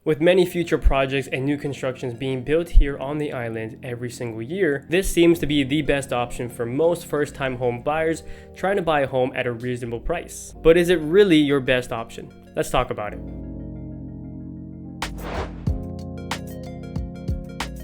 With many future projects and new constructions being built here on the island every single year, this seems to be the best option for most first-time home buyers trying to buy a home at a reasonable price. But is it really your best option? Let's talk about it.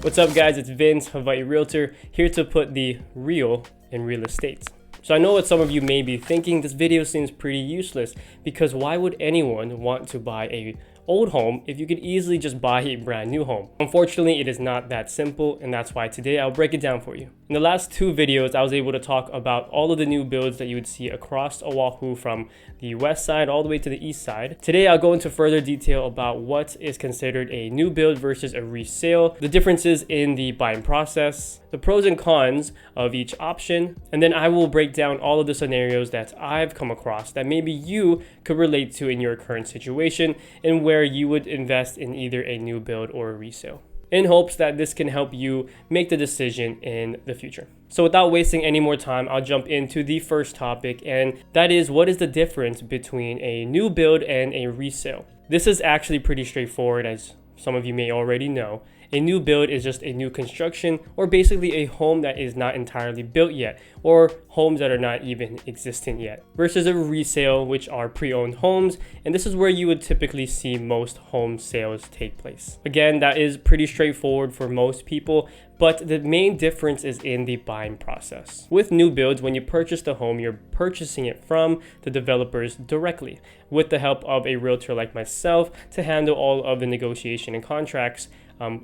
What's up guys, it's Vince, Hawaii Realtor, here to put the real in real estate. So I know what some of you may be thinking, this video seems pretty useless because why would anyone want to buy a old home if you could easily just buy a brand new home? Unfortunately, it is not that simple, and that's why today I'll break it down for you. In the last two videos, I was able to talk about all of the new builds that you would see across Oahu from the west side all the way to the east side. Today, I'll go into further detail about what is considered a new build versus a resale, the differences in the buying process, the pros and cons of each option, and then I will break down all of the scenarios that I've come across that maybe you could relate to in your current situation and where you would invest in either a new build or a resale, in hopes that this can help you make the decision in the future. So without wasting any more time, I'll jump into the first topic, and that is, what is the difference between a new build and a resale? This is actually pretty straightforward, as some of you may already know. A new build is just a new construction, or basically a home that is not entirely built yet, or homes that are not even existent yet, versus a resale, which are pre-owned homes, and this is where you would typically see most home sales take place. Again, that is pretty straightforward for most people, but the main difference is in the buying process. With new builds, when you purchase the home, you're purchasing it from the developers directly, with the help of a realtor like myself to handle all of the negotiation and contracts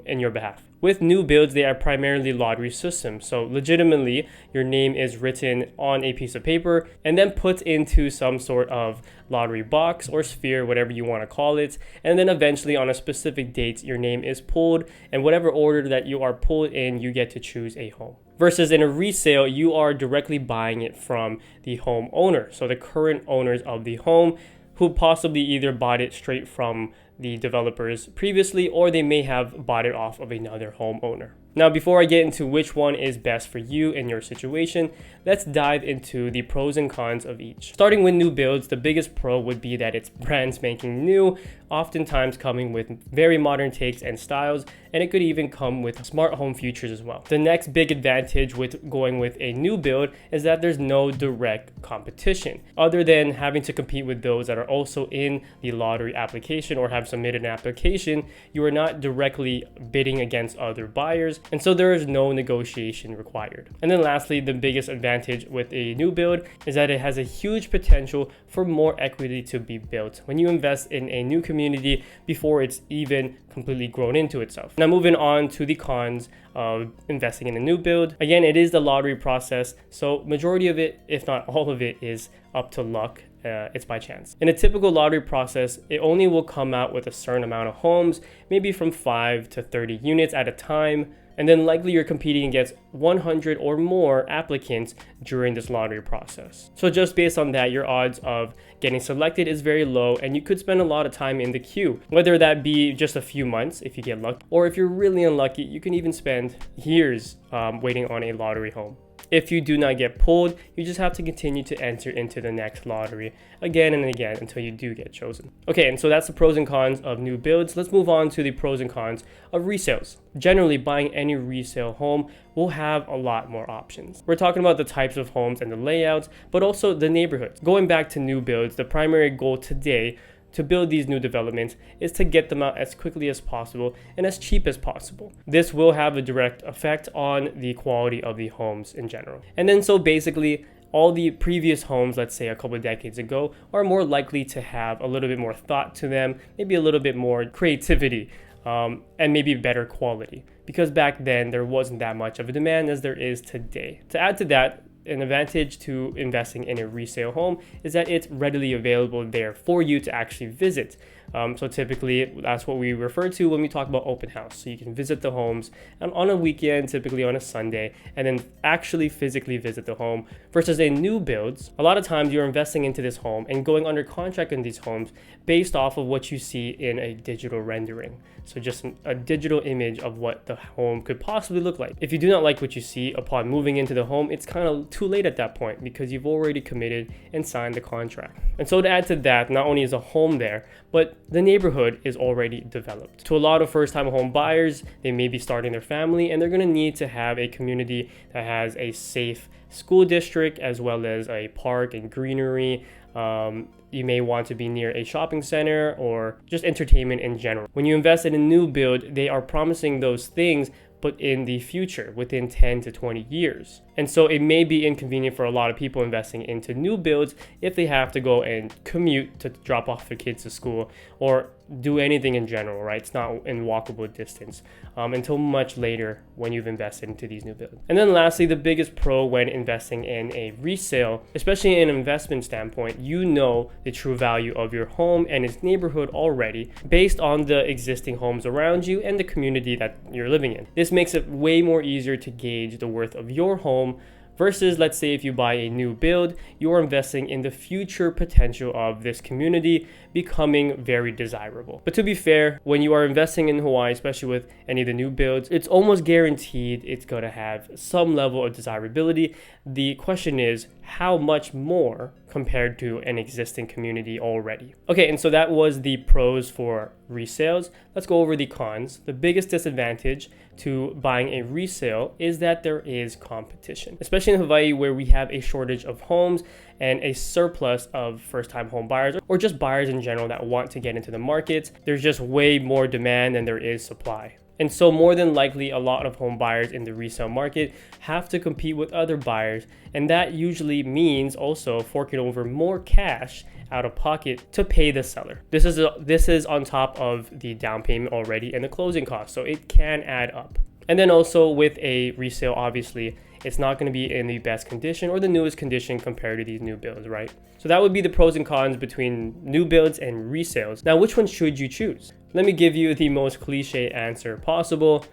in your behalf. With new builds, they are primarily lottery systems. So legitimately, your name is written on a piece of paper and then put into some sort of lottery box or sphere, whatever you want to call it. And then eventually on a specific date, your name is pulled, and whatever order that you are pulled in, you get to choose a home. Versus in a resale, you are directly buying it from the home owner. So the current owners of the home, who possibly either bought it straight from the developers previously, or they may have bought it off of another homeowner. Now, before I get into which one is best for you in your situation, let's dive into the pros and cons of each. Starting with new builds, the biggest pro would be that it's brand spanking new, oftentimes coming with very modern takes and styles, and it could even come with smart home features as well. The next big advantage with going with a new build is that there's no direct competition, other than having to compete with those that are also in the lottery application or have submitted an application. You are not directly bidding against other buyers, and so there is no negotiation required. And then lastly, the biggest advantage with a new build is that it has a huge potential for more equity to be built when you invest in a new community before it's even completely grown into itself. Now, moving on to the cons of investing in a new build. Again, it is the lottery process, so majority of it, if not all of it, is up to luck. It's by chance. In a typical lottery process, it only will come out with a certain amount of homes, maybe from 5 to 30 units at a time, and then likely you're competing against 100 or more applicants during this lottery process. So just based on that, your odds of getting selected is very low, and you could spend a lot of time in the queue, whether that be just a few months if you get lucky, or if you're really unlucky, you can even spend years waiting on a lottery home. If you do not get pulled, you just have to continue to enter into the next lottery again and again until you do get chosen. Okay, and so that's the pros and cons of new builds. Let's move on to the pros and cons of resales. Generally, buying any resale home will have a lot more options. We're talking about the types of homes and the layouts, but also the neighborhoods. Going back to new builds, the primary goal today to build these new developments is to get them out as quickly as possible and as cheap as possible. This will have a direct effect on the quality of the homes in general. And then so basically, all the previous homes, let's say a couple of decades ago, are more likely to have a little bit more thought to them, maybe a little bit more creativity, and maybe better quality. Because back then, there wasn't that much of a demand as there is today. To add to that, an advantage to investing in a resale home is that it's readily available there for you to actually visit. So typically, that's what we refer to when we talk about open house. So you can visit the homes on a weekend, typically on a Sunday, and then actually physically visit the home. Versus a new builds, a lot of times you're investing into this home and going under contract in these homes based off of what you see in a digital rendering. So just a digital image of what the home could possibly look like. If you do not like what you see upon moving into the home, it's kind of too late at that point because you've already committed and signed the contract. And so to add to that, not only is a home there, but but the neighborhood is already developed. To a lot of first-time home buyers, they may be starting their family and they're going to need to have a community that has a safe school district as well as a park and greenery. You may want to be near a shopping center or just entertainment in general. When you invest in a new build, they are promising those things, but in the future, within 10 to 20 years. And so it may be inconvenient for a lot of people investing into new builds if they have to go and commute to drop off their kids to school or do anything in general, right? It's not in walkable distance until much later when you've invested into these new builds. And then lastly, the biggest pro when investing in a resale, especially in an investment standpoint, you know the true value of your home and its neighborhood already based on the existing homes around you and the community that you're living in. This makes it way more easier to gauge the worth of your home versus, let's say, if you buy a new build, you're investing in the future potential of this community becoming very desirable. But to be fair, when you are investing in Hawaii, especially with any of the new builds, it's almost guaranteed it's going to have some level of desirability. The question is, how much more compared to an existing community already? Okay, and so that was the pros for resales. Let's go over the cons. The biggest disadvantage to buying a resale is that there is competition, especially in Hawaii where we have a shortage of homes and a surplus of first-time home buyers or just buyers in general that want to get into the market. There's just way more demand than there is supply. And so more than likely, a lot of home buyers in the resale market have to compete with other buyers. And that usually means also forking over more cash out of pocket to pay the seller. This is on top of the down payment already and the closing costs. So it can add up. And then also with a resale, obviously, it's not going to be in the best condition or the newest condition compared to these new builds, right? So that would be the pros and cons between new builds and resales. Now, which one should you choose? Let me give you the most cliche answer possible.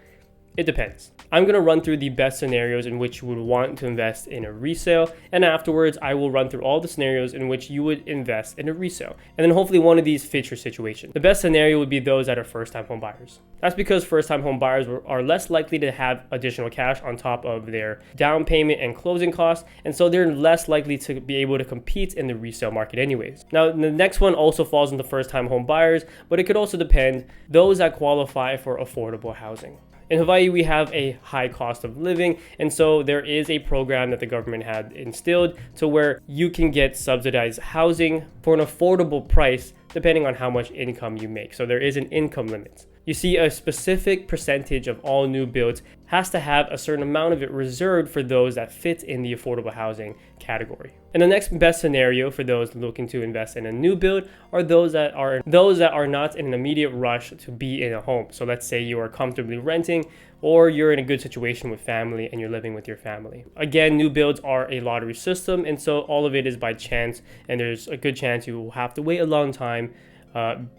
It depends. I'm going to run through the best scenarios in which you would want to invest in a resale, and afterwards I will run through all the scenarios in which you would invest in a resale, and then hopefully one of these fits your situation. The best scenario would be those that are first-time home buyers. That's because first-time home buyers are less likely to have additional cash on top of their down payment and closing costs, and so they're less likely to be able to compete in the resale market anyways. Now, the next one also falls into first-time home buyers, but it could also depend those that qualify for affordable housing. In Hawaii, we have a high cost of living, and so there is a program that the government had instilled to where you can get subsidized housing for an affordable price depending on how much income you make. So there is an income limit. You see, a specific percentage of all new builds has to have a certain amount of it reserved for those that fit in the affordable housing category. And the next best scenario for those looking to invest in a new build are those that are not in an immediate rush to be in a home. So let's say you are comfortably renting or you're in a good situation with family and you're living with your family. Again, new builds are a lottery system, and so all of it is by chance, and there's a good chance you will have to wait a long time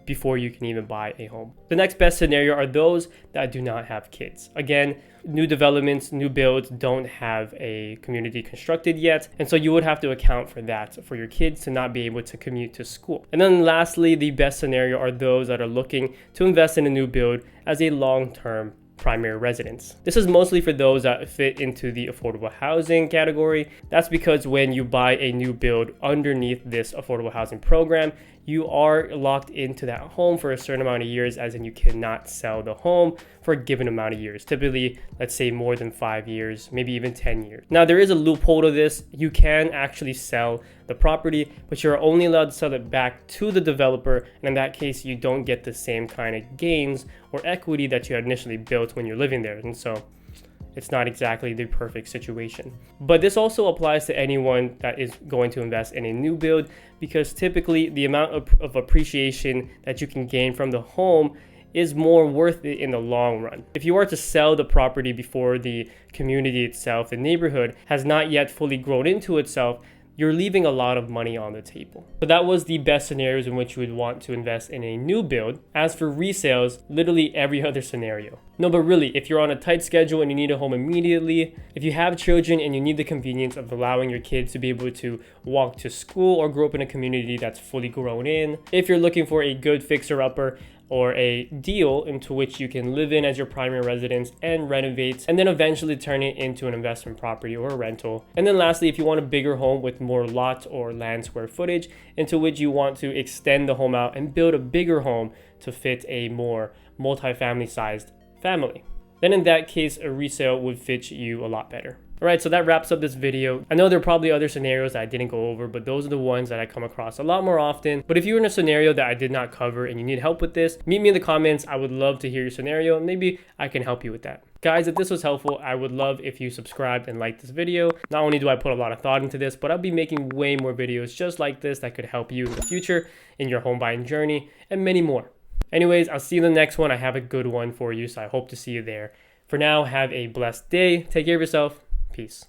before you can even buy a home. The next best scenario are those that do not have kids. Again, new developments, new builds don't have a community constructed yet, and so you would have to account for that for your kids to not be able to commute to school. And then lastly, the best scenario are those that are looking to invest in a new build as a long-term primary residence. This is mostly for those that fit into the affordable housing category. That's because when you buy a new build underneath this affordable housing program, you are locked into that home for a certain amount of years, as in you cannot sell the home for a given amount of years. Typically, let's say more than 5 years, maybe even 10 years. Now, there is a loophole to this. You can actually sell the property, but you're only allowed to sell it back to the developer. And in that case, you don't get the same kind of gains or equity that you had initially built when you're living there. And so it's not exactly the perfect situation. But this also applies to anyone that is going to invest in a new build, because typically the amount of appreciation that you can gain from the home is more worth it in the long run. If you are to sell the property before the community itself, the neighborhood, has not yet fully grown into itself, you're leaving a lot of money on the table. So that was the best scenarios in which you would want to invest in a new build. As for resales, literally every other scenario. No, but really, if you're on a tight schedule and you need a home immediately, if you have children and you need the convenience of allowing your kids to be able to walk to school or grow up in a community that's fully grown in, if you're looking for a good fixer-upper, or a deal into which you can live in as your primary residence and renovate, and then eventually turn it into an investment property or a rental. And then lastly, if you want a bigger home with more lot or land square footage, into which you want to extend the home out and build a bigger home to fit a more multi-family sized family. Then in that case, a resale would fit you a lot better. Alright, so that wraps up this video. I know there are probably other scenarios that I didn't go over, but those are the ones that I come across a lot more often. But if you're in a scenario that I did not cover and you need help with this, meet me in the comments. I would love to hear your scenario and maybe I can help you with that. Guys, if this was helpful, I would love if you subscribed and liked this video. Not only do I put a lot of thought into this, but I'll be making way more videos just like this that could help you in the future in your home buying journey and many more. Anyways, I'll see you in the next one. I have a good one for you, so I hope to see you there. For now, have a blessed day. Take care of yourself. Peace.